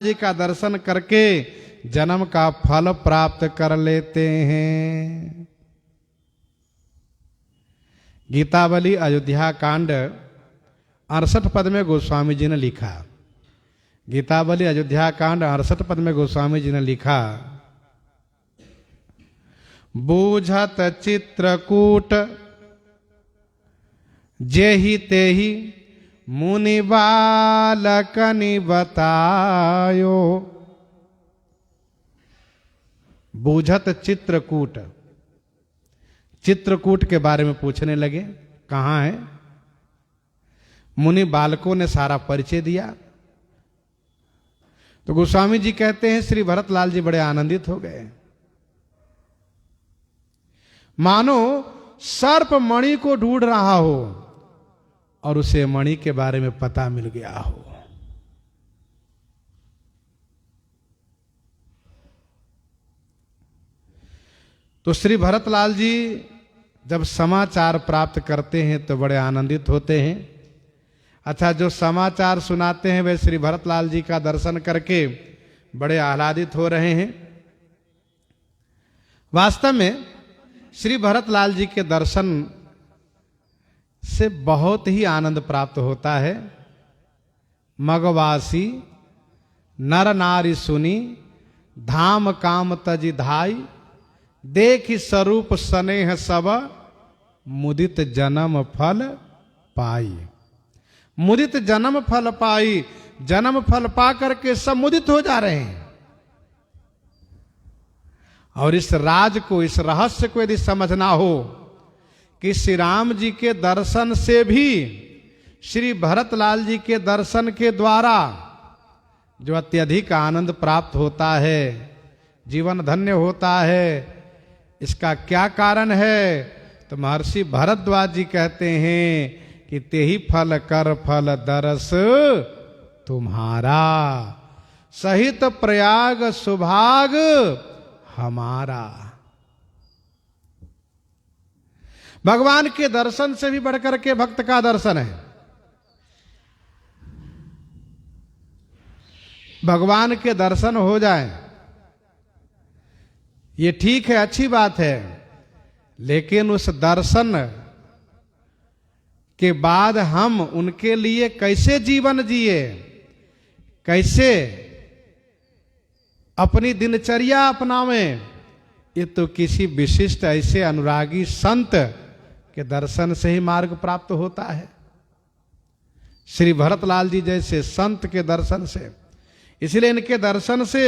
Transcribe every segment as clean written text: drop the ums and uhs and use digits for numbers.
जी का दर्शन करके जन्म का फल प्राप्त कर लेते हैं। गीतावली अयोध्या कांड 68 पद में गोस्वामी जी ने लिखा। गीतावली अयोध्या कांड 68 पद में गोस्वामी जी ने लिखा, बूझत चित्रकूट जेहि तेहि मुनि बालकनि बतायो। बूझत चित्रकूट, चित्रकूट के बारे में पूछने लगे, कहाँ है? मुनि बालकों ने सारा परिचय दिया। तो गोस्वामी जी कहते हैं श्री भरतलाल जी बड़े आनंदित हो गए, मानो सर्प मणि को ढूंढ रहा हो और उसे मणि के बारे में पता मिल गया हो। तो श्री भरतलाल जी जब समाचार प्राप्त करते हैं तो बड़े आनंदित होते हैं। अच्छा, जो समाचार सुनाते हैं वे श्री भरतलाल जी का दर्शन करके बड़े आह्लादित हो रहे हैं। वास्तव में श्री भरतलाल जी के दर्शन से बहुत ही आनंद प्राप्त होता है। मगवासी नर नारी सुनी धाम काम तजि धाई, देखि स्वरूप स्नेह सब मुदित जन्म फल पाई। मुदित जन्म फल पाई, जन्म फल पा करके सब मुदित हो जा रहे हैं। और इस राज को, इस रहस्य को यदि समझना हो कि श्री राम जी के दर्शन से भी श्री भरतलाल जी के दर्शन के द्वारा जो अत्यधिक आनंद प्राप्त होता है, जीवन धन्य होता है, इसका क्या कारण है? तो महर्षि भरद्वाज जी कहते हैं कि तेहि फल कर फल दरस तुम्हारा, सहित प्रयाग सुभाग हमारा। भगवान के दर्शन से भी बढ़कर के भक्त का दर्शन है। भगवान के दर्शन हो जाए ये ठीक है, अच्छी बात है, लेकिन उस दर्शन के बाद हम उनके लिए कैसे जीवन जिए, कैसे अपनी दिनचर्या अपनावें, ये तो किसी विशिष्ट ऐसे अनुरागी संत के दर्शन से ही मार्ग प्राप्त होता है। श्री भरतलाल जी जैसे संत के दर्शन से, इसलिए इनके दर्शन से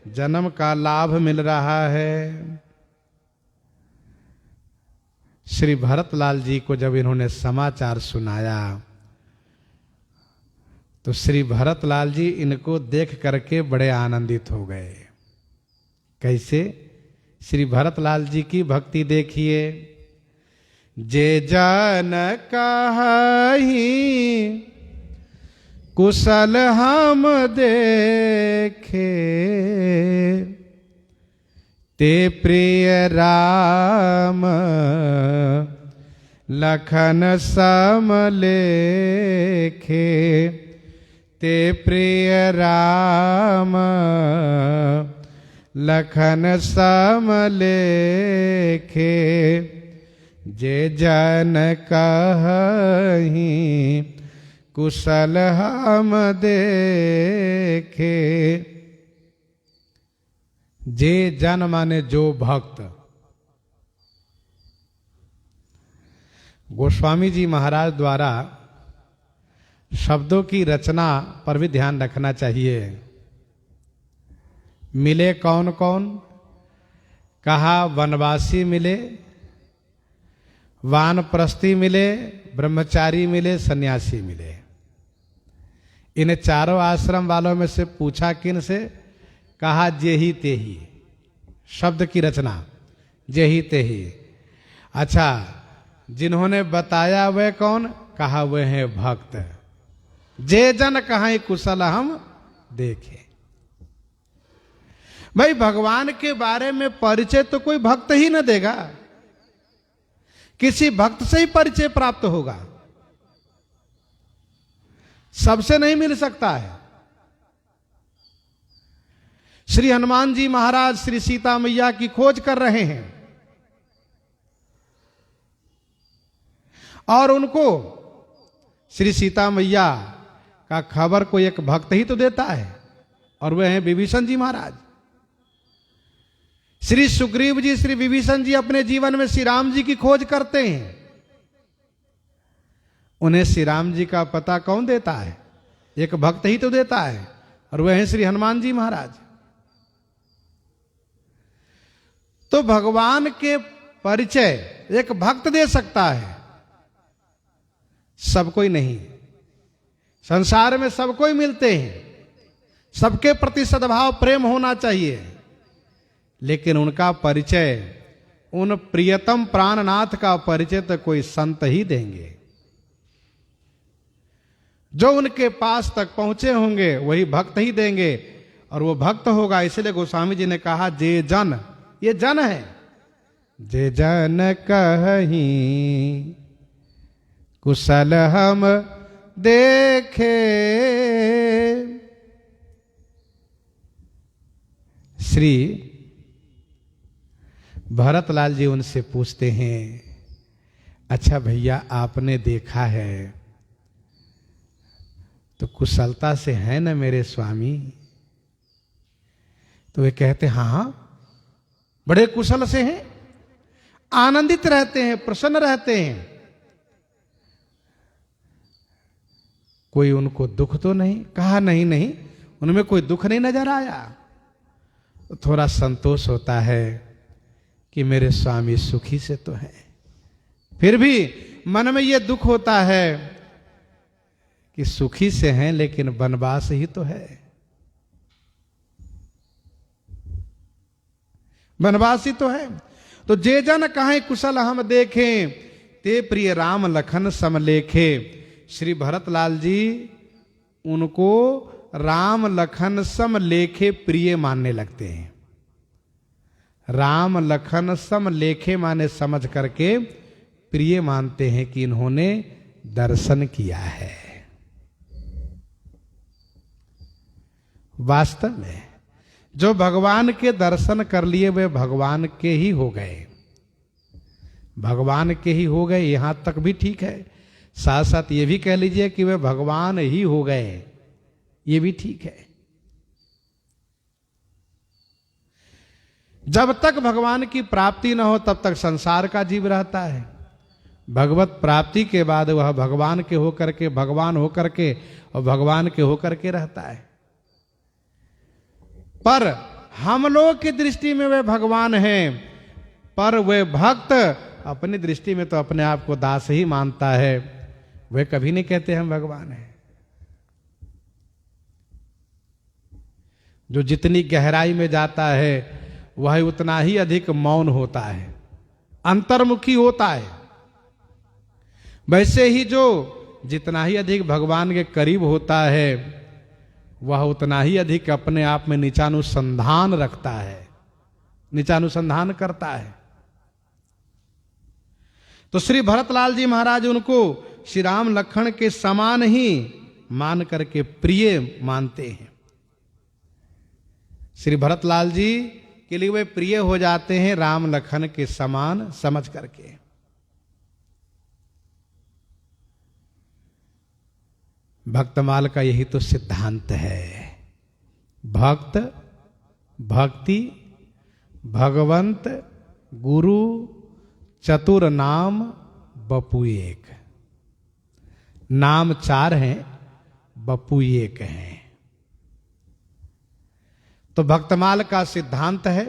जन्म का लाभ मिल रहा है। श्री भरतलाल जी को जब इन्होंने समाचार सुनाया तो श्री भरतलाल जी इनको देख करके बड़े आनंदित हो गए। कैसे? श्री भरतलाल जी की भक्ति देखिए। जे जन कहि कुशल हम देखे, ते प्रिय राम लखन सम लेखे, ते प्रिय राम लखन सम लेखे, जे जन कहि कुशल हम देखे। जे जन माने जो भक्त। गोस्वामी जी महाराज द्वारा शब्दों की रचना पर भी ध्यान रखना चाहिए। मिले कौन कौन? कहा वनवासी मिले, वानप्रस्थी मिले, ब्रह्मचारी मिले, सन्यासी मिले। इन चारों आश्रम वालों में से पूछा किन से? कहा जेहि तेहि, शब्द की रचना जेहि तेहि। अच्छा, जिन्होंने बताया वे कौन? कहा वे हैं भक्त। जे जन कहां कुशल हम देखे। भाई भगवान के बारे में परिचय तो कोई भक्त ही न देगा, किसी भक्त से ही परिचय प्राप्त होगा। सबसे नहीं मिल सकता है। श्री हनुमान जी महाराज श्री सीता मैया की खोज कर रहे हैं और उनको श्री सीता मैया का खबर कोई एक भक्त ही तो देता है और वह है विभीषण जी महाराज। श्री सुग्रीव जी श्री विभीषण जी अपने जीवन में श्री राम जी की खोज करते हैं। उन्हें श्री राम जी का पता कौन देता है? एक भक्त ही तो देता है और वह है श्री हनुमान जी महाराज। तो भगवान के परिचय एक भक्त दे सकता है, सब कोई नहीं। संसार में सब कोई मिलते हैं, सबके प्रति सद्भाव प्रेम होना चाहिए, लेकिन उनका परिचय, उन प्रियतम प्राणनाथ का परिचय तो कोई संत ही देंगे। जो उनके पास तक पहुंचे होंगे वही भक्त ही देंगे और वो भक्त होगा। इसलिए गोस्वामी जी ने कहा जे जन, ये जन है, जे जन कहीं कुशल हम देखे। श्री भरतलाल जी उनसे पूछते हैं, अच्छा भैया आपने देखा है तो कुशलता से है ना मेरे स्वामी? तो वे कहते हाँ हाँ बड़े कुशल से हैं, आनंदित रहते हैं, प्रसन्न रहते हैं, कोई उनको दुख तो नहीं? कहा नहीं नहीं, उनमें कोई दुख नहीं नजर आया। तो थोड़ा संतोष होता है कि मेरे स्वामी सुखी से तो है, फिर भी मन में यह दुख होता है कि सुखी से हैं लेकिन वनवास ही तो है, वनवास ही तो है। तो जे जन कहें कुशल हम देखें, ते प्रिय राम लखन समलेखे। श्री भरतलाल जी उनको राम लखन समलेखे प्रिय मानने लगते हैं। राम लखन समलेखे माने समझ करके प्रिय मानते हैं कि इन्होंने दर्शन किया है। वास्तव में जो भगवान के दर्शन कर लिए वे भगवान के ही हो गए, भगवान के ही हो गए। यहां तक भी ठीक है, साथ साथ ये भी कह लीजिए कि वे भगवान ही हो गए, ये भी ठीक है। जब तक भगवान की प्राप्ति न हो तब तक संसार का जीव रहता है। भगवत प्राप्ति के बाद वह भगवान के होकर के, भगवान होकर के और भगवान के होकर के रहता है। पर हम लोग की दृष्टि में वे भगवान हैं, पर वे भक्त अपनी दृष्टि में तो अपने आप को दास ही मानता है। वे कभी नहीं कहते हम भगवान हैं। जो जितनी गहराई में जाता है वह उतना ही अधिक मौन होता है, अंतर्मुखी होता है। वैसे ही जो जितना ही अधिक भगवान के करीब होता है वह उतना ही अधिक अपने आप में नीचानुसंधान रखता है, नीचानुसंधान करता है। तो श्री भरतलाल जी महाराज उनको श्री राम लक्ष्मण के समान ही मान करके प्रिय मानते हैं। श्री भरतलाल जी के लिए वे प्रिय हो जाते हैं राम लखन के समान समझ करके। भक्तमाल का यही तो सिद्धांत है। भक्त, भक्ति, भगवंत, गुरु, चतुर नाम, बपू एक। नाम चार हैं, बपू एक हैं। तो भक्तमाल का सिद्धांत है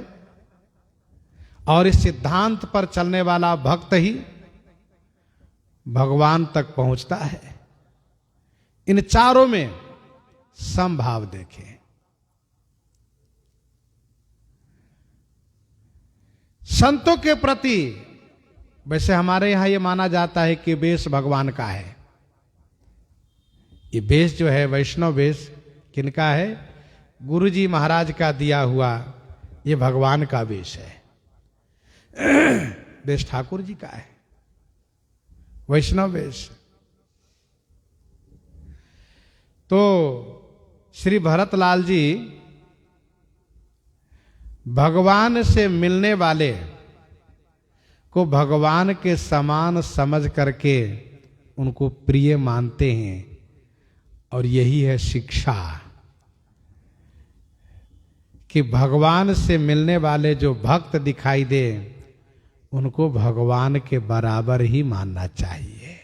और इस सिद्धांत पर चलने वाला भक्त ही भगवान तक पहुंचता है। इन चारों में समभाव देखें। संतों के प्रति वैसे हमारे यहां यह माना जाता है कि वेश भगवान का है। ये वेश जो है वैष्णव वेश किनका है? गुरु जी महाराज का दिया हुआ ये भगवान का वेश है। वेश ठाकुर जी का है, वैष्णव वेश। तो श्री भरतलाल जी भगवान से मिलने वाले को भगवान के समान समझ करके उनको प्रिय मानते हैं, और यही है शिक्षा कि भगवान से मिलने वाले जो भक्त दिखाई दे उनको भगवान के बराबर ही मानना चाहिए,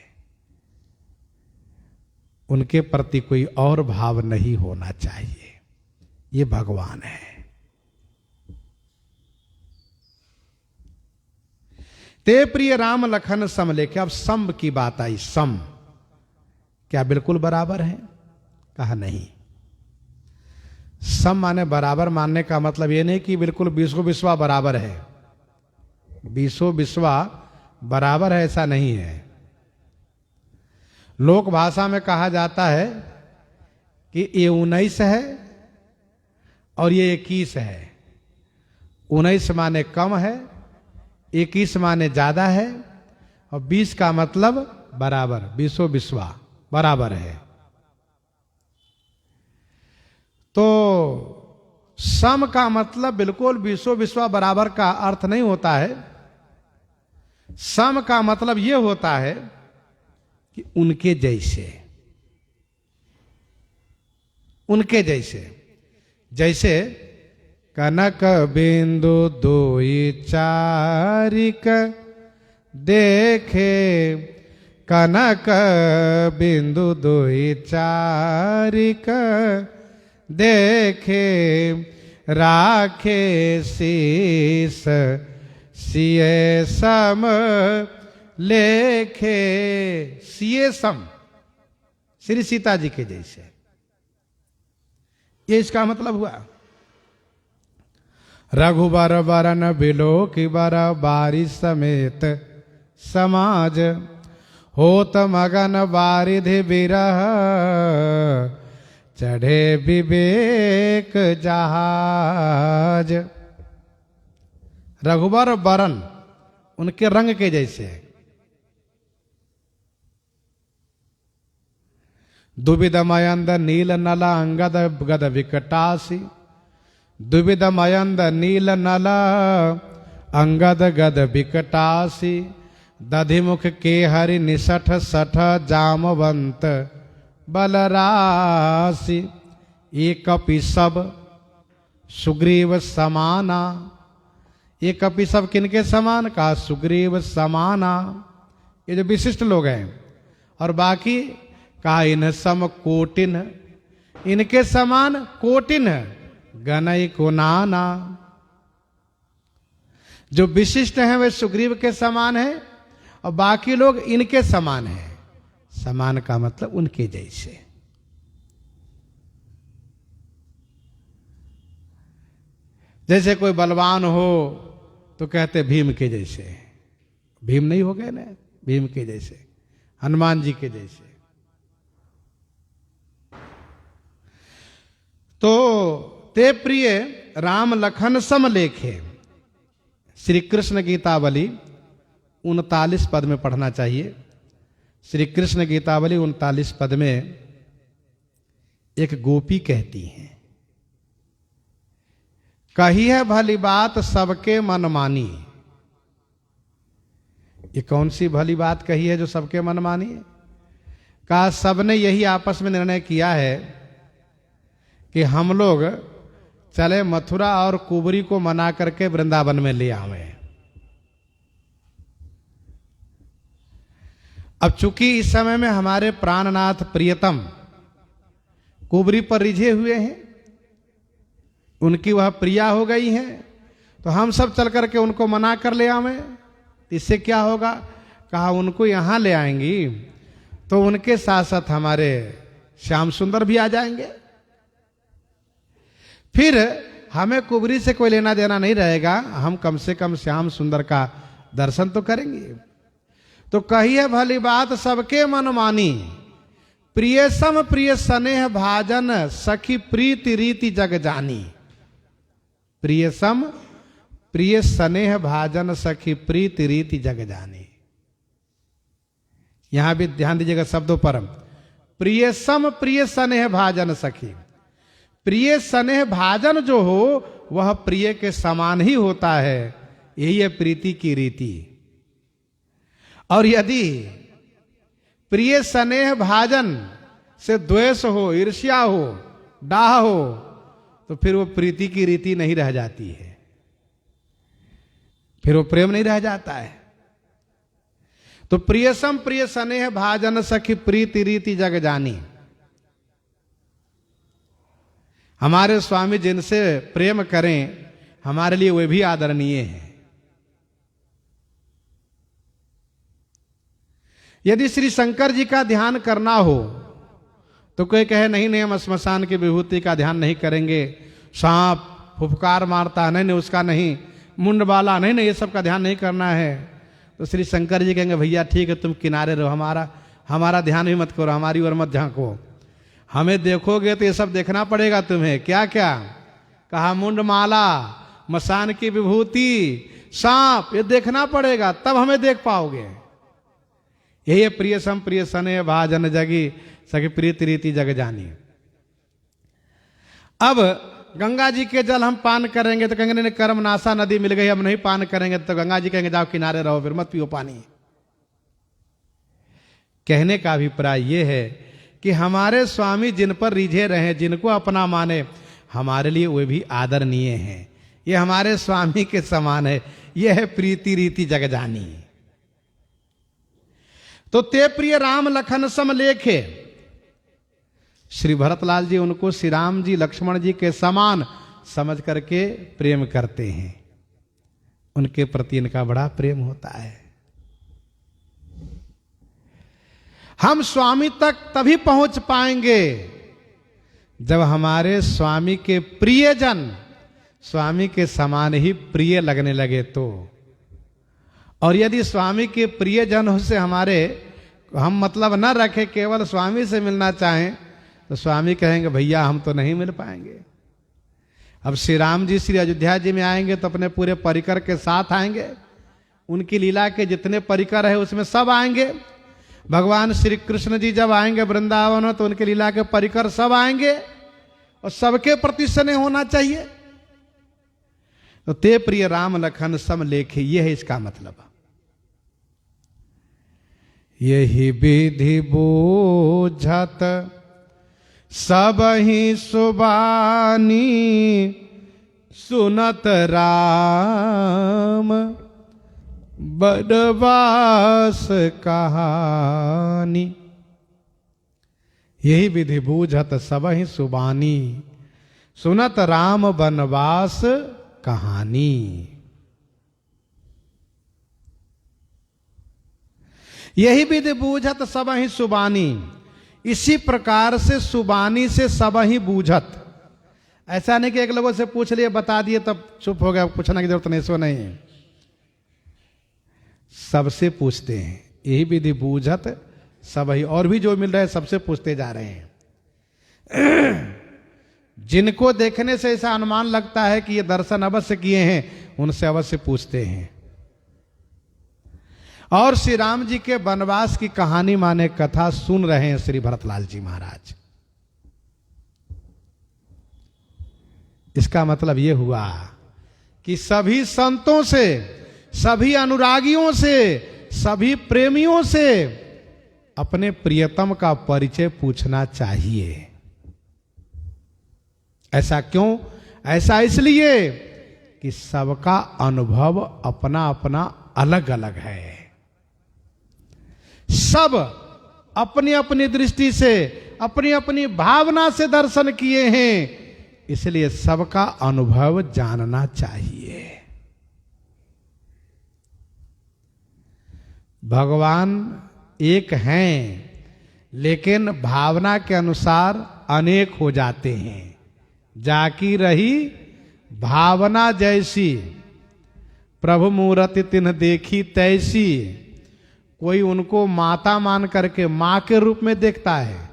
उनके प्रति कोई और भाव नहीं होना चाहिए। ये भगवान है। ते प्रिय राम लखन सम लेके, अब सम की बात आई। सम क्या बिल्कुल बराबर है? कहा नहीं। सम माने बराबर मानने का मतलब ये नहीं कि बिल्कुल बीसों बिस्वा बराबर है। बीसों बिस्वा बराबर है ऐसा नहीं है। लोक भाषा में कहा जाता है कि ये 19 है और ये 21 है। 19 माने कम है, 21 माने ज्यादा है, और 20 का मतलब बराबर। बीसों बिस्वा बराबर है। तो सम का मतलब बिल्कुल बीसों बिस्वा बराबर का अर्थ नहीं होता है। सम का मतलब यह होता है कि उनके जैसे, उनके जैसे। जैसे कनक बिंदु दोई चारिक देखे, कनक बिंदु दोई चारिक देखे, राखे शीस सिए सम लेखे। सिए सम, श्री सीता जी के जैसे, ये इसका मतलब हुआ। रघुबर वरन बिलो की बर बारी समेत समाज, होत मगन बारिधि बिरह, चढ़े विवेक जहाज। रघुबर वरन, उनके रंग के जैसे। दुविधमयंद नील नला अंगद गद विकटासी, दुविधमयंद नील नला अंगद गद विकटासी, दधिमुख के हरि निसठ सठ जामवंत बलराशि, एक कपि सब सुग्रीव समाना। ये कपि सब किनके समान? का सुग्रीव समाना, ये जो विशिष्ट लोग हैं। और बाकी कहा इन सम कोटिन, इनके समान कोटिन गनई को नाना। जो विशिष्ट हैं वे सुग्रीव के समान हैं, और बाकी लोग इनके समान हैं। समान का मतलब उनके जैसे। जैसे कोई बलवान हो तो कहते भीम के जैसे। भीम नहीं हो गए ना, भीम के जैसे, हनुमान जी के जैसे। तो ते प्रिय राम लखन सम लेखे, श्री कृष्ण गीतावली 39 पद में पढ़ना चाहिए। श्री कृष्ण गीतावली 39 पद में एक गोपी कहती है, कही है भली बात सबके मन मानी। ये कौन सी भली बात कही है जो सबके मन मानी? कहा सबने यही आपस में निर्णय किया है कि हम लोग चले मथुरा और कुबरी को मना करके वृंदावन में ले आवे। अब चूंकि इस समय में हमारे प्राणनाथ प्रियतम कुबरी पर रिझे हुए हैं, उनकी वह प्रिया हो गई है, तो हम सब चल करके उनको मना कर ले आवे। इससे क्या होगा? कहा उनको यहां ले आएंगी तो उनके साथ साथ हमारे श्याम सुंदर भी आ जाएंगे। फिर हमें कुबरी से कोई लेना देना नहीं रहेगा, हम कम से कम श्याम सुंदर का दर्शन तो करेंगे। तो कही है भली बात सबके मन मानी, प्रिय सम प्रिय स्नेह भाजन, सखी प्रीति रीति जग जानी। प्रिय सम प्रिय स्नेह भाजन, सखी प्रीति रीति जग जानी। यहां भी ध्यान दीजिएगा शब्दों पर। प्रिय सम प्रिय स्नेह भाजन सखी, प्रिय स्नेह भाजन जो हो वह प्रिय के समान ही होता है। यही है प्रीति की रीति। और यदि प्रिय स्नेह भाजन से द्वेष हो, ईर्ष्या हो, डाह हो, तो फिर वो प्रीति की रीति नहीं रह जाती है, फिर वो प्रेम नहीं रह जाता है। तो प्रियसम प्रिय स्नेह भाजन सखी प्रीति रीति जग जानी। हमारे स्वामी जिनसे प्रेम करें, हमारे लिए वे भी आदरणीय हैं। यदि श्री शंकर जी का ध्यान करना हो तो कोई कहे नहीं नहीं हम श्मशान की विभूति का ध्यान नहीं करेंगे, सांप फुफकार मारता नहीं नहीं उसका नहीं, मुंड वाला नहीं नहीं ये सब का ध्यान नहीं करना है। तो श्री शंकर जी कहेंगे भैया ठीक है तुम किनारे रहो, हमारा ध्यान भी मत करो, हमारी ओर मत झांको, हमें देखोगे तो ये सब देखना पड़ेगा तुम्हें। क्या क्या कहा? मुंड माला, मसान की विभूति, सांप, ये देखना पड़ेगा तब हमें देख पाओगे। यही है प्रिय सम प्रिय स्नेह भाजन जगी सखी प्रीति रीति जग जानी। अब गंगा जी के जल हम पान करेंगे तो कहेंगे नहीं कर्म नासा नदी मिल गई हम नहीं पान करेंगे, तो गंगा जी कहेंगे जाओ किनारे रहो फिर मत पियो पानी। कहने का अभिप्राय यह है कि हमारे स्वामी जिन पर रिझे रहे, जिनको अपना माने, हमारे लिए वे भी आदरणीय हैं। ये हमारे स्वामी के समान है। यह है प्रीति रीति जग जानी। तो ते प्रिय राम लखन सम लेखे, श्री भरतलाल जी उनको श्री राम जी लक्ष्मण जी के समान समझ करके प्रेम करते हैं। उनके प्रति इनका बड़ा प्रेम होता है। हम स्वामी तक तभी पहुंच पाएंगे जब हमारे स्वामी के प्रियजन स्वामी के समान ही प्रिय लगने लगे तो। और यदि स्वामी के प्रियजन से हम मतलब न रखें, केवल स्वामी से मिलना चाहें, तो स्वामी कहेंगे भैया हम तो नहीं मिल पाएंगे। अब श्री राम जी श्री अयोध्या जी में आएंगे तो अपने पूरे परिकर के साथ आएंगे, उनकी लीला के जितने परिकर है उसमें सब आएंगे। भगवान श्री कृष्ण जी जब आएंगे वृंदावन तो उनकी लीला के परिकर सब आएंगे और सबके प्रति स्नेह होना चाहिए। तो ते प्रिय राम लखन सम लेखे, यह है इसका मतलब। यही विधि बूझत सब ही सुबानी, सुनत राम बनवास कहानी। यही विधि बूझत सब ही सुबानी, सुनत राम बनवास कहानी। यही विधि बूझत सब ही सुबानी, इसी प्रकार से सुबानी से सब ही बूझत। ऐसा नहीं कि एक लोगों से पूछ लिए बता दिए तब चुप हो गया, पूछने की जरूरत नहीं, सो नहीं, सबसे पूछते हैं। यही विधि बूझत सब ही, और भी जो मिल रहा है सबसे पूछते जा रहे हैं। जिनको देखने से ऐसा अनुमान लगता है कि ये दर्शन अवश्य किए हैं, उनसे अवश्य पूछते हैं। और श्री राम जी के वनवास की कहानी माने कथा सुन रहे हैं श्री भरतलाल जी महाराज। इसका मतलब यह हुआ कि सभी संतों से, सभी अनुरागियों से, सभी प्रेमियों से अपने प्रियतम का परिचय पूछना चाहिए। ऐसा क्यों? ऐसा इसलिए कि सबका अनुभव अपना अपना अलग अलग है। सब अपनी अपनी दृष्टि से, अपनी अपनी भावना से दर्शन किए हैं, इसलिए सबका अनुभव जानना चाहिए। भगवान एक हैं, लेकिन भावना के अनुसार अनेक हो जाते हैं। जाकी रही भावना जैसी, प्रभु मूरति तिन्ह देखी तैसी। कोई उनको माता मान करके माँ के रूप में देखता है,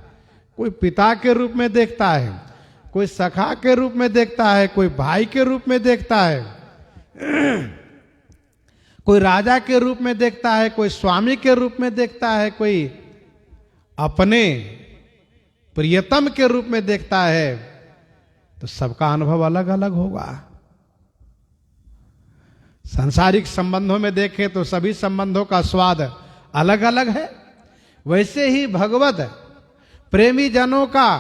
कोई पिता के रूप में देखता है, कोई सखा के रूप में देखता है, कोई भाई के रूप में देखता है, कोई राजा के रूप में देखता है, कोई स्वामी के रूप में देखता है, कोई अपने प्रियतम के रूप में देखता है। तो सबका अनुभव अलग अलग होगा। सांसारिक संबंधों में देखें तो सभी संबंधों का स्वाद अलग अलग है, वैसे ही भगवत प्रेमी जनों का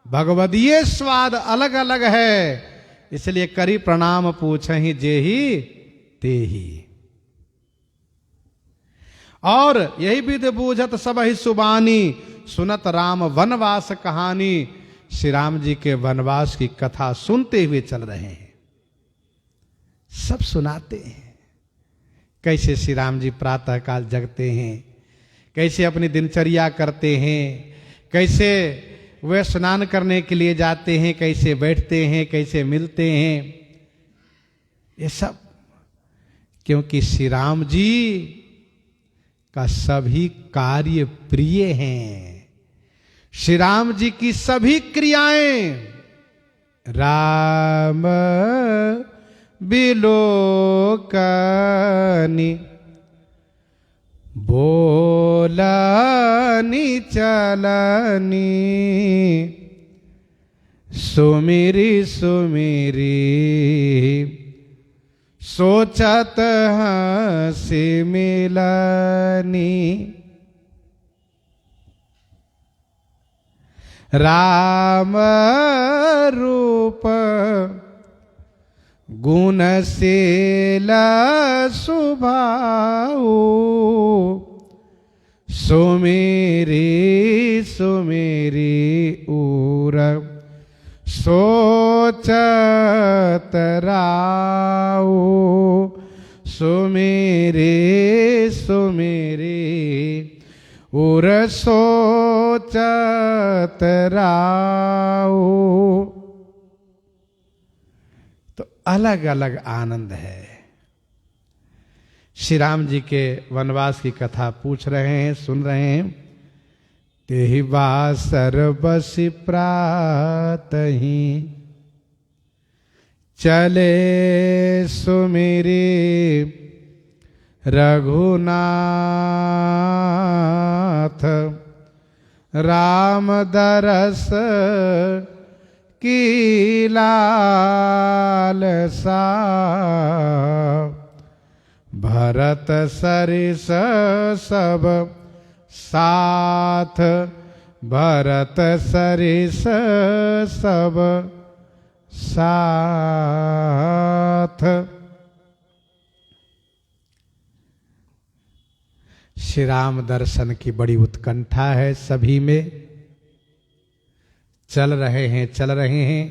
भगवदीय स्वाद अलग अलग है। इसलिए करी प्रणाम पूछहि जेहि तेहि। और यही विध बूझत सब ही सुबानी, सुनत राम वनवास कहानी। श्री राम जी के वनवास की कथा सुनते हुए चल रहे हैं, सब सुनाते हैं कैसे श्री राम जी प्रातः काल जगते हैं, कैसे अपनी दिनचर्या करते हैं, कैसे वे स्नान करने के लिए जाते हैं, कैसे बैठते हैं, कैसे मिलते हैं। ये सब क्योंकि श्री राम जी का सभी कार्य प्रिय हैं। श्री राम जी की सभी क्रियाएं राम बिलोकनी, बोलनी चलनी, सुमिरी सुमिरी, सोचत हंसी मिलनी। राम रूप गुणशील सुभाऊ, सुमेरी सुमेरी उर सोचत राऊ, सुमेरी सुमेरी उर सोचत राऊ। तो अलग अलग आनंद है। श्री राम जी के वनवास की कथा पूछ रहे हैं, सुन रहे हैं। तेहि बासर बसि प्रातहि, चले सुमिरी रघुनाथ, राम दरस की लालसा, भरत सरिस सब साथ, भरत सरिस सब साथ। श्री राम दर्शन की बड़ी उत्कंठा है सभी में। चल रहे हैं, चल रहे हैं,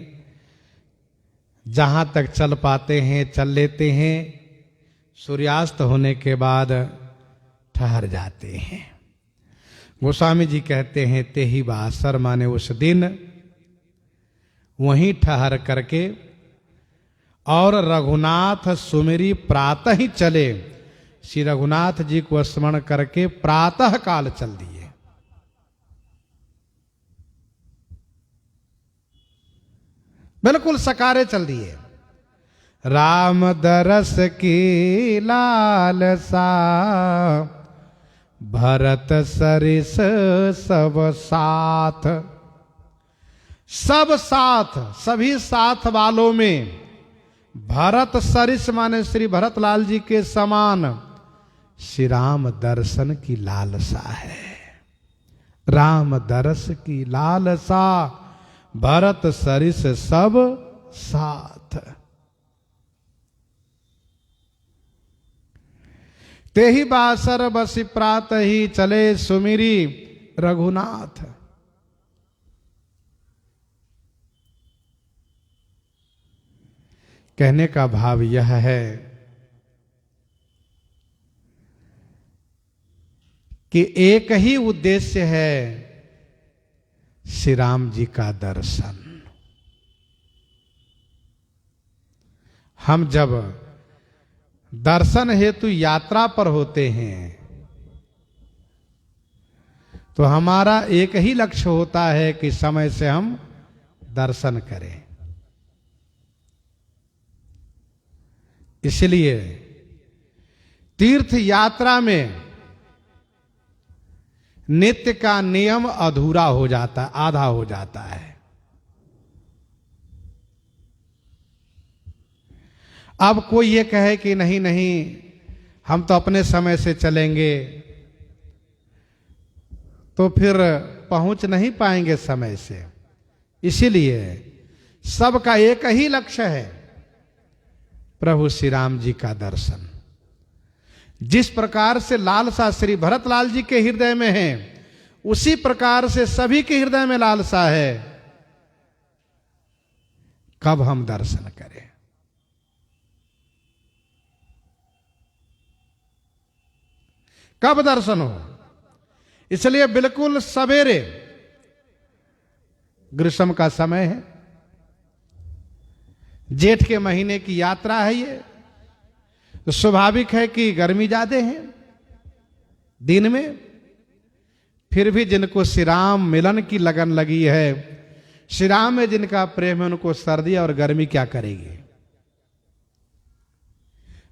जहां तक चल पाते हैं चल लेते हैं, सूर्यास्त होने के बाद ठहर जाते हैं। गोस्वामी जी कहते हैं तेहि बासर माने उस दिन वहीं ठहर करके और रघुनाथ सुमिरी प्रातः ही चले। श्री रघुनाथ जी को स्मरण करके प्रातः काल चल दिए। बिल्कुल सकारे चल दिए। राम दरस की लालसा, भरत सरिस सब साथ। सब साथ, सभी साथ वालों में भरत सरिस माने श्री भरतलाल जी के समान श्री राम दर्शन की लालसा है। राम दरस की लालसा, भरत सरिस सब साथ। तेहि बासर बसि प्रातः ही चले सुमिरी रघुनाथ। कहने का भाव यह है कि एक ही उद्देश्य है श्री राम जी का दर्शन। हम जब दर्शन हेतु यात्रा पर होते हैं तो हमारा एक ही लक्ष्य होता है कि समय से हम दर्शन करें। इसलिए तीर्थ यात्रा में नित्य का नियम अधूरा हो जाता है, आधा हो जाता है। अब कोई ये कहे कि नहीं नहीं हम तो अपने समय से चलेंगे, तो फिर पहुंच नहीं पाएंगे समय से। इसीलिए सबका एक ही लक्ष्य है, प्रभु श्री राम जी का दर्शन। जिस प्रकार से लालसा श्री भरतलाल जी के हृदय में है, उसी प्रकार से सभी के हृदय में लालसा है, कब हम दर्शन करें। कब दर्शन हो। इसलिए बिल्कुल सवेरे, ग्रीष्म का समय है, जेठ के महीने की यात्रा है ये, तो स्वाभाविक है कि गर्मी ज्यादा है दिन में। फिर भी जिनको श्री राम मिलन की लगन लगी है, श्री राम में जिनका प्रेम है, उनको सर्दी और गर्मी क्या करेगी।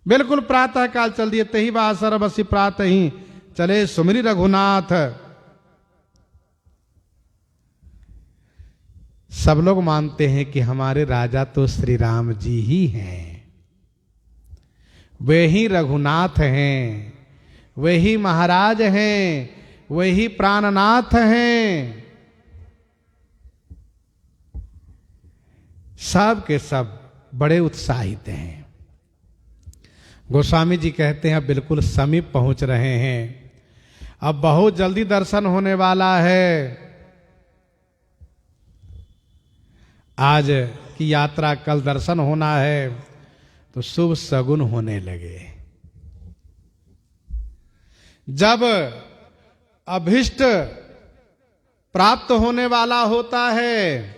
बिल्कुल प्रातः काल चल दिए, तही बासर बसी प्रातः ही चले सुमिरी रघुनाथ। सब लोग मानते हैं कि हमारे राजा तो श्री राम जी ही हैं, वे ही रघुनाथ हैं, वे ही महाराज हैं, वे ही प्राणनाथ हैं। सब के सब बड़े उत्साहित हैं। गोस्वामी जी कहते हैं अब बिल्कुल समीप पहुंच रहे हैं, अब बहुत जल्दी दर्शन होने वाला है। आज की यात्रा कल दर्शन होना है, तो शुभ सगुन होने लगे। जब अभिष्ट प्राप्त होने वाला होता है,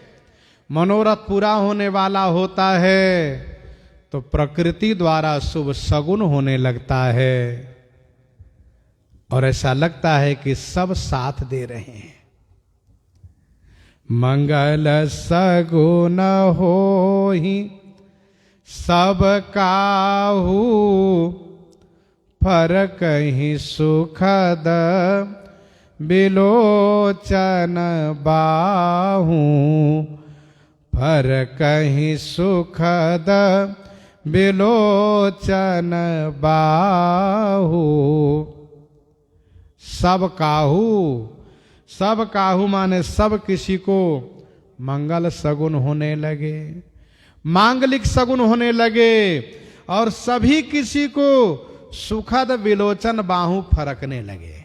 मनोरथ पूरा होने वाला होता है, तो प्रकृति द्वारा शुभ सगुन होने लगता है और ऐसा लगता है कि सब साथ दे रहे हैं। मंगल सगुन होहि सब काहू, फर कहीं सुखद बिलोचन बाहू, फर कहीं सुखद बिलोचन बाहू। सब काहू, सब काहू माने सब किसी को मंगल सगुन होने लगे, मांगलिक सगुन होने लगे, और सभी किसी को सुखद विलोचन बाहू फरकने लगे।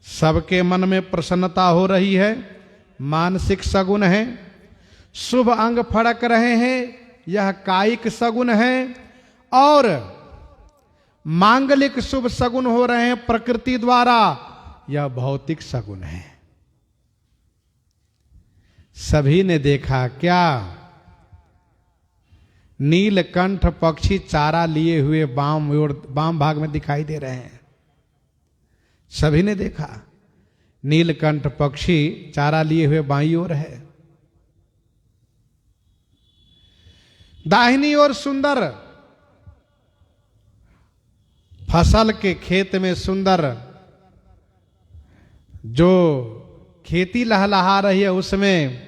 सबके मन में प्रसन्नता हो रही है, मानसिक सगुन है, शुभ अंग फड़क रहे हैं, यह कायिक सगुन है, और मांगलिक शुभ सगुन हो रहे हैं प्रकृति द्वारा, यह भौतिक सगुन है। सभी ने देखा क्या, नीलकंठ पक्षी चारा लिए हुए बाम भाग में दिखाई दे रहे हैं। सभी ने देखा नीलकंठ पक्षी चारा लिए हुए बाईं ओर है। दाहिनी ओर सुंदर फसल के खेत में सुंदर जो खेती लहलहा रही है, उसमें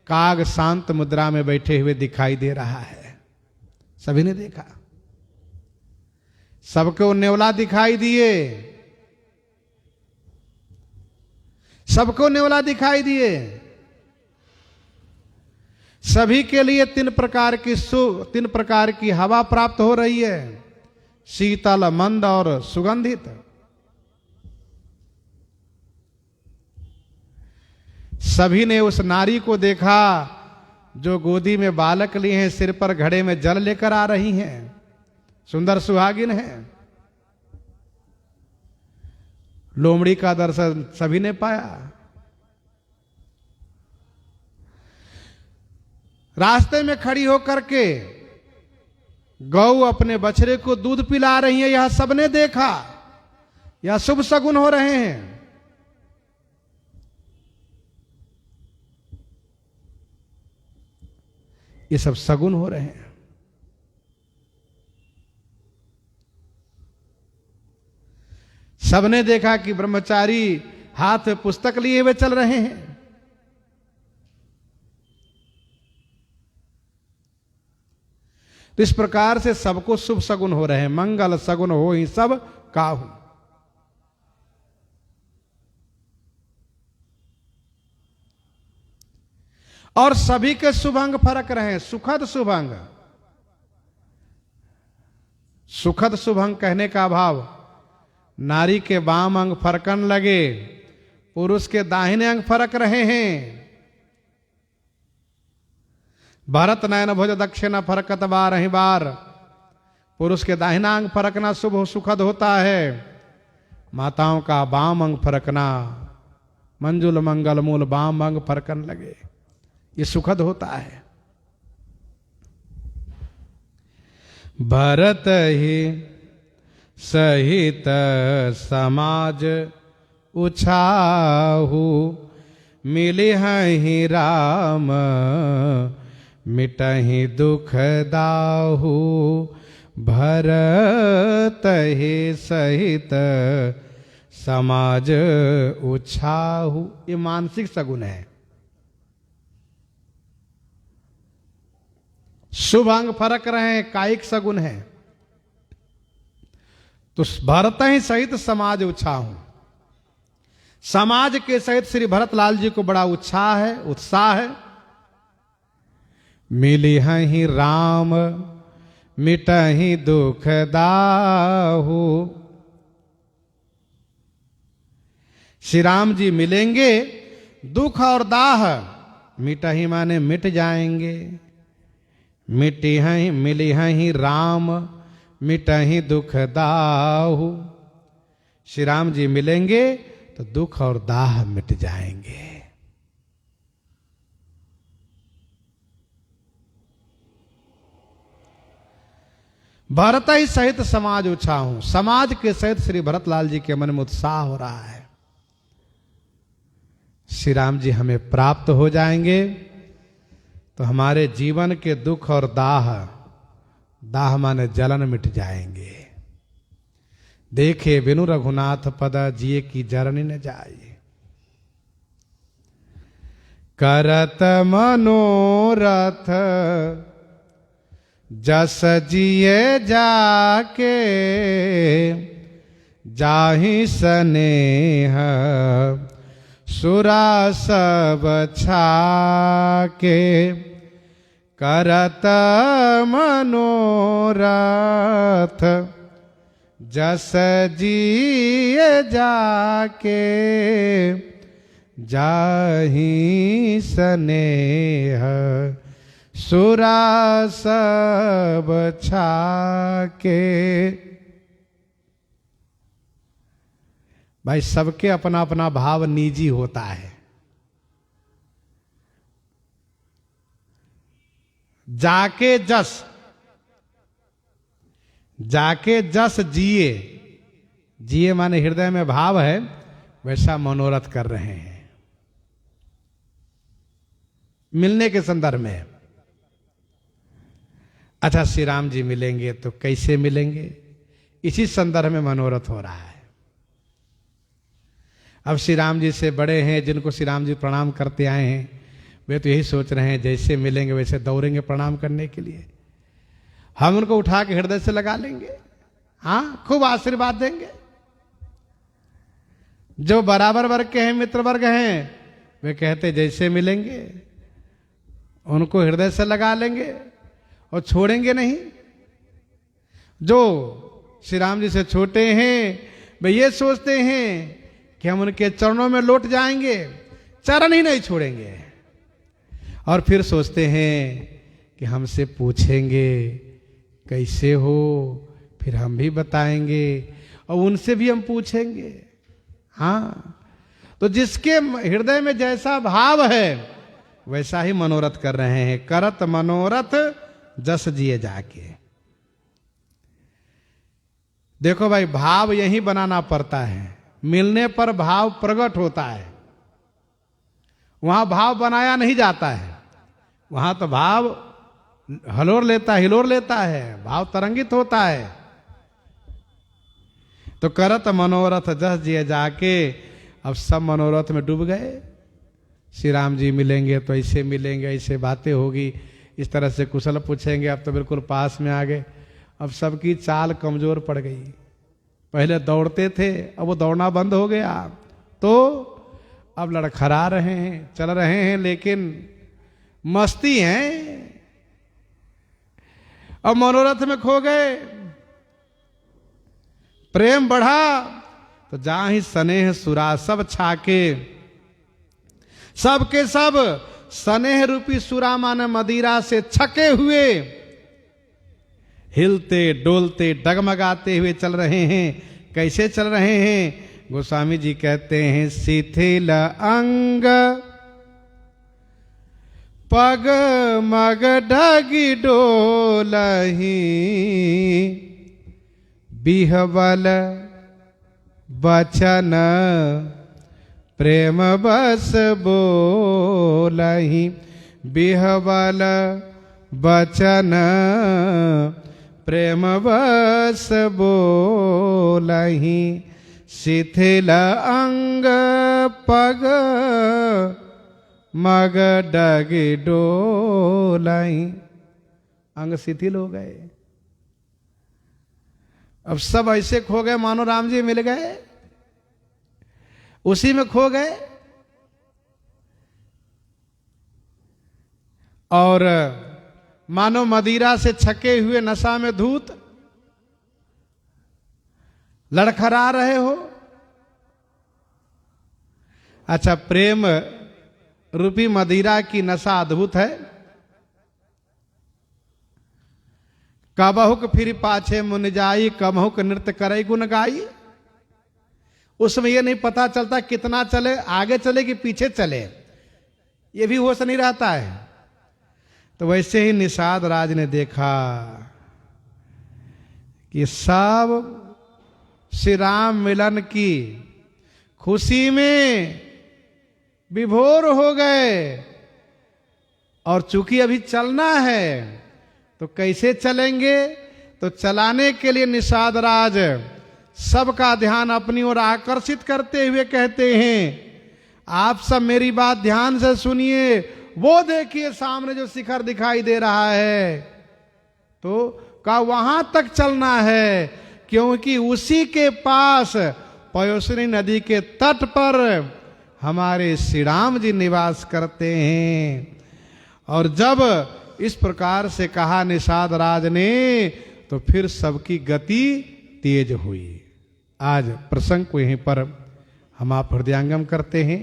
काग शांत मुद्रा में बैठे हुए दिखाई दे रहा है। सभी ने देखा, सबको नेवला दिखाई दिए, सबको नेवला दिखाई दिए। सभी के लिए तीन प्रकार की हवा प्राप्त हो रही है, शीतल, मंद और सुगंधित। सभी ने उस नारी को देखा जो गोदी में बालक लिए हैं, सिर पर घड़े में जल लेकर आ रही हैं, सुंदर सुहागिन है। लोमड़ी का दर्शन सभी ने पाया। रास्ते में खड़ी होकर के गौ अपने बछड़े को दूध पिला रही है, यह सबने देखा। यह शुभ सगुन हो रहे हैं। ये सब सगुन हो रहे हैं। सबने देखा कि ब्रह्मचारी हाथ में पुस्तक लिए हुए चल रहे हैं। तो इस प्रकार से सबको शुभ सगुन हो रहे हैं। मंगल सगुन हो ही सब काहू। और सभी के शुभंग फरक रहे। सुखद शुभंग, सुखद शुभंग कहने का भाव, नारी के बाम अंग फरकन लगे, पुरुष के दाहिने अंग फरक रहे हैं। भरत नयन भुज दक्षिण फरकत बार ही बार, पुरुष के दाहिना अंग फरकना शुभ सुखद होता है। माताओं का बाम अंग फरकना, मंजुल मंगल मूल बाम अंग फरकन लगे, ये सुखद होता है। भरत ही सहित समाज उछाहु, मिले ही राम मिटहि दुख दाहु। भरत ही सहित समाज उछाहु, ये मानसिक सगुन है। शुभ अंग फरक रहे हैं, कायिक सगुन है। तो भरत ही सहित समाज उत्साह, समाज के सहित श्री भरतलाल जी को बड़ा उत्साह है, उत्साह है। मिली ही राम मिटहि दुख दाहु, श्री राम जी मिलेंगे, दुख और दाह, मिटहि माने मिट जाएंगे। मिटी हैं मिली हैं राम मिटहि दुख दाहु, श्री राम जी मिलेंगे तो दुख और दाह मिट जाएंगे। भरत ही सहित समाज उछाहूं, समाज के सहित श्री भरतलाल जी के मन में उत्साह हो रहा है। श्री राम जी हमें प्राप्त हो जाएंगे तो हमारे जीवन के दुख और दाह, दाह माने जलन, मिट जाएंगे। देखे बिनु रघुनाथ पद, जिए की जरनी न जाए। करत मनोरथ जस जिए जाके, जाहि स्नेह सुरा सब छाके। करत मनोरथ जस जिए जाके, जाहि स्नेह सुरा सब छाके। भाई सबके अपना अपना भाव निजी होता है। जाके जस, जाके जस जिए, जिए माने हृदय में भाव है, वैसा मनोरथ कर रहे हैं मिलने के संदर्भ में। अच्छा, श्री राम जी मिलेंगे तो कैसे मिलेंगे, इसी संदर्भ में मनोरथ हो रहा है। अब श्री राम जी से बड़े हैं, जिनको श्री राम जी प्रणाम करते आए हैं, वे तो यही सोच रहे हैं जैसे मिलेंगे वैसे दौड़ेंगे प्रणाम करने के लिए। हम उनको उठा के हृदय से लगा लेंगे, हाँ, खूब आशीर्वाद देंगे। जो बराबर वर्ग के हैं, मित्र वर्ग हैं, वे कहते जैसे मिलेंगे उनको हृदय से लगा लेंगे और छोड़ेंगे नहीं। जो श्री राम जी से छोटे हैं, वे ये सोचते हैं कि हम उनके चरणों में लौट जाएंगे, चरण ही नहीं छोड़ेंगे। और फिर सोचते हैं कि हमसे पूछेंगे कैसे हो, फिर हम भी बताएंगे और उनसे भी हम पूछेंगे। हाँ, तो जिसके हृदय में जैसा भाव है वैसा ही मनोरथ कर रहे हैं। करत मनोरथ जस जिए जाके। देखो भाई, भाव यही बनाना पड़ता है, मिलने पर भाव प्रकट होता है, वहां भाव बनाया नहीं जाता है। वहां तो भाव हिलोर लेता है, भाव तरंगित होता है। तो करत मनोरथ जस जिए जाके, अब सब मनोरथ में डूब गए। श्री राम जी मिलेंगे तो ऐसे मिलेंगे, ऐसे बातें होगी, इस तरह से कुशल पूछेंगे। अब तो बिल्कुल पास में आ गए। अब सबकी चाल कमजोर पड़ गई। पहले दौड़ते थे, अब वो दौड़ना बंद हो गया, तो अब लड़खड़ा रहे हैं, चल रहे हैं, लेकिन मस्ती है। अब मनोरथ में खो गए। प्रेम बढ़ा तो जहां ही स्नेह सुरा सब छाके, सब के सब स्नेह रूपी सुरा माने मदिरा से छके हुए, हिलते डोलते डगमगाते हुए चल रहे हैं। कैसे चल रहे हैं? गोस्वामी जी कहते हैं, शिथिल अंग पग मग डगी डोलही, बिहवल बचन प्रेम बस बोलही, बिहवल बचन प्रेम बस बोलही, शिथिल अंग पग मग डगी डोलही। अंग शिथिल हो गए। अब सब ऐसे खो गए मानो राम जी मिल गए, उसी में खो गए। और मानो मदिरा से छके हुए नशा में धूत लड़खड़ा रहे हो। अच्छा, प्रेम रूपी मदिरा की नशा अद्भुत है। कबहुक फिर पाछे मुन जाई, कबहुक नृत्य करे गुन गाई। उसमें यह नहीं पता चलता कितना चले, आगे चले कि पीछे चले, यह भी होश नहीं रहता है। तो वैसे ही निषाद राज ने देखा कि सब श्री राम मिलन की खुशी में विभोर हो गए, और चूंकि अभी चलना है तो कैसे चलेंगे? तो चलाने के लिए निषाद राज सबका ध्यान अपनी ओर आकर्षित करते हुए कहते हैं, आप सब मेरी बात ध्यान से सुनिए। वो देखिए सामने जो शिखर दिखाई दे रहा है, तो का वहां तक चलना है, क्योंकि उसी के पास पयोसनी नदी के तट पर हमारे श्री राम जी निवास करते हैं। और जब इस प्रकार से कहा निषाद राज ने, तो फिर सबकी गति तेज हुई। आज प्रसंग को यहीं पर हम आप हृदयांगम करते हैं,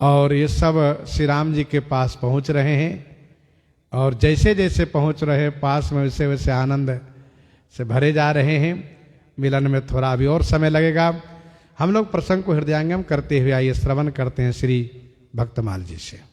और ये सब श्री राम जी के पास पहुंच रहे हैं, और जैसे जैसे पहुंच रहे पास में, वैसे वैसे आनंद से भरे जा रहे हैं। मिलन में थोड़ा अभी और समय लगेगा। हम लोग प्रसंग को हृदयांगम करते हुए आइए श्रवण करते हैं श्री भक्तमाल जी से।